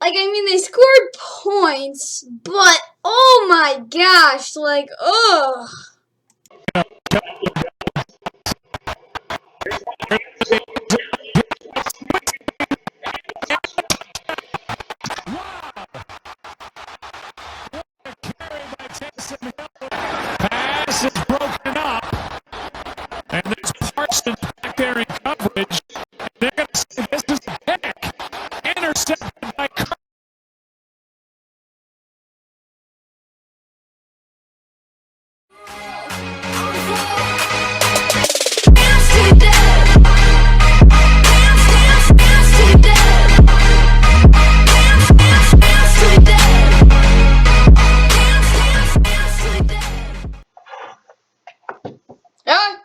Like, I mean, they scored points, but oh my gosh, like, ugh. Pass is broken up, and there's Parsons back there in coverage. They're going to say this is a pick. Intercepted by Kirk.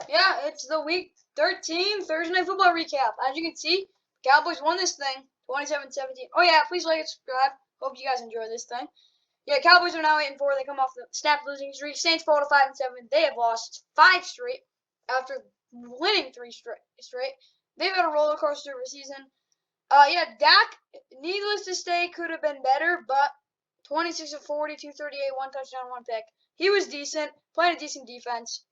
Yeah, it's the week 13 Thursday Night Football recap. As you can see, Cowboys won this thing 27-17. Oh yeah, please like and subscribe. Hope you guys enjoy this thing. Yeah, Cowboys are now 8-4. They come off the snap losing streak. Saints fall to 5-7. They have lost 5 straight after winning 3 straight. They've had a roller coaster of a season. Yeah, Dak, needless to say, could have been better, but 26 of 40, 238, 1 touchdown, 1 pick. He was decent, playing a decent defense.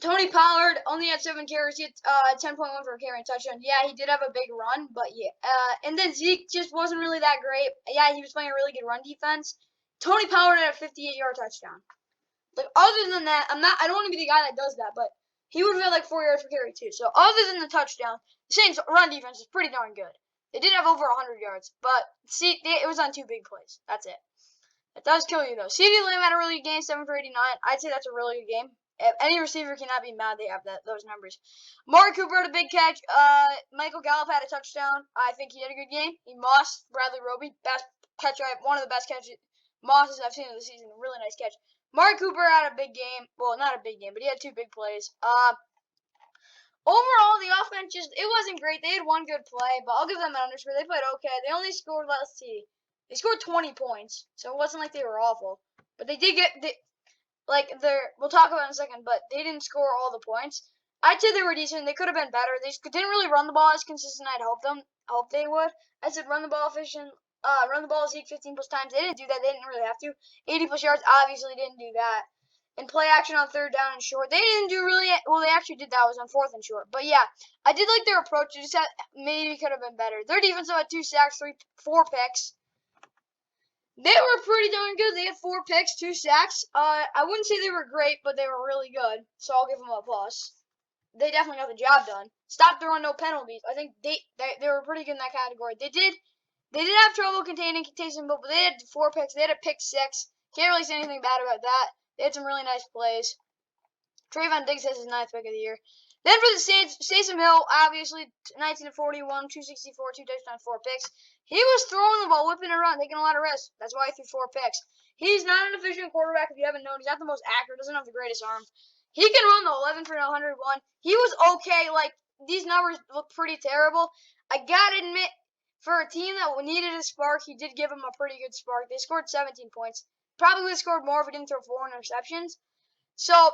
Tony Pollard only had 7 carries. He had 10.1 for a carry and touchdown. Yeah, he did have a big run, but yeah. And then Zeke just wasn't really that great. Yeah, he was playing a really good run defense. Tony Pollard had a 58-yard touchdown. Like, other than that, I don't want to be the guy that does that, but he would have had like 4 yards per carry too. So other than the touchdown, the Saints' run defense is pretty darn good. They did have over 100 yards, but see, it was on 2 big plays. That's it. It does kill you though. CeeDee Lamb had a really good game, 7 for 89. I'd say that's a really good game. If any receiver cannot be mad they have those numbers. Amari Cooper had a big catch. Michael Gallup had a touchdown. I think he had a good game. He mossed Bradley Roby. Best catch, one of the best catches Mosses I've seen of the season. A really nice catch. Amari Cooper had a big game. Well, not a big game, but he had 2 big plays. Overall, the offense it wasn't great. They had 1 good play, but I'll give them an underscore. They played okay. They only scored, let's see. They scored 20 points, so it wasn't like they were awful. But they did we'll talk about it in a second, but they didn't score all the points. I'd say they were decent. They could have been better. They didn't really run the ball as consistent. I'd hope they would. I said run the ball efficient. Run the ball Zeke 15 plus times. They didn't do that. They didn't really have to. 80 plus yards, obviously didn't do that. And play action on 3rd down and short. They didn't do really well. They actually did that. It was on 4th and short. But yeah, I did like their approach. It just maybe could have been better. Their defense had 2 sacks, 4 picks. They were pretty darn good. They had 4 picks, 2 sacks. I wouldn't say they were great, but they were really good. So I'll give them a plus. They definitely got the job done. Stopped throwing no penalties. I think they were pretty good in that category. They did have trouble containing Taysom Hill, but they had 4 picks. They had a pick 6. Can't really say anything bad about that. They had some really nice plays. Trayvon Diggs has his 9th pick of the year. Then for the Saints, Taysom Hill, obviously 19 of 41, 264, 2 touchdowns, 4 picks. He was throwing the ball, whipping and run, taking a lot of risks. That's why he threw 4 picks. He's not an efficient quarterback, if you haven't known. He's not the most accurate, doesn't have the greatest arm. He can run the 11 for 101. He was okay. Like, these numbers look pretty terrible. I gotta admit, for a team that needed a spark, he did give them a pretty good spark. They scored 17 points. Probably would have scored more if he didn't throw 4 interceptions. So,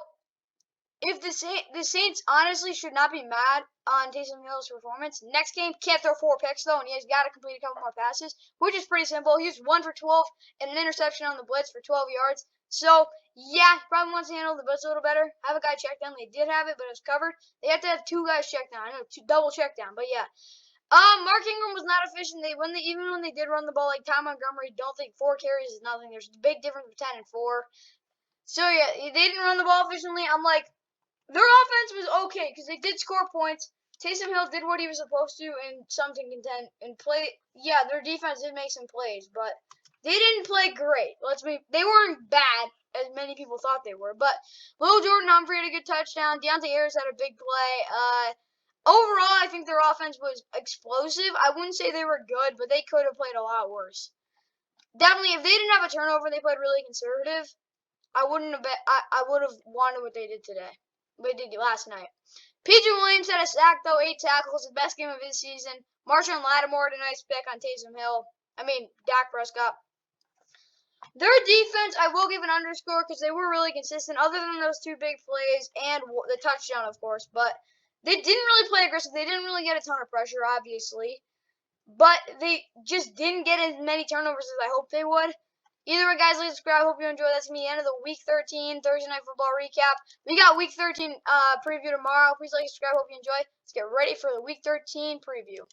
if the Saints honestly should not be mad on Taysom Hill's performance. Next game, can't throw 4 picks, though, and he has got to complete a couple more passes, which is pretty simple. He was 1 for 12 and an interception on the blitz for 12 yards. So, yeah, he probably wants to handle the blitz a little better. Have a guy check down. They did have it, but it was covered. They have to have 2 guys check down. I know, 2 double check down, but yeah. Mark Ingram was not efficient. Even when they did run the ball, like Ty Montgomery, don't think 4 carries is nothing. There's a big difference between 10 and 4. So, yeah, they didn't run the ball efficiently. I'm like, their offense was okay because they did score points. Taysom Hill did what he was supposed to and something content and play. Yeah, their defense did make some plays, but they didn't play great. They weren't bad as many people thought they were. But Lil Jordan Humphrey had a good touchdown. Deontay Harris had a big play. Overall, I think their offense was explosive. I wouldn't say they were good, but they could have played a lot worse. Definitely, if they didn't have a turnover, they played really conservative. I would have wanted what they did today. They did last night. P.J. Williams had a sack, though, 8 tackles, the best game of his season. Marshawn Lattimore had a nice pick on Dak Prescott. Their defense, I will give an underscore because they were really consistent, other than those 2 big plays and the touchdown, of course. But they didn't really play aggressive. They didn't really get a ton of pressure, obviously. but they just didn't get as many turnovers as I hoped they would. Either way, guys, like, subscribe. Hope you enjoy. That's me, the end of the Week 13 Thursday Night Football recap. We got Week 13 preview tomorrow. Please like, subscribe. Hope you enjoy. Let's get ready for the Week 13 preview.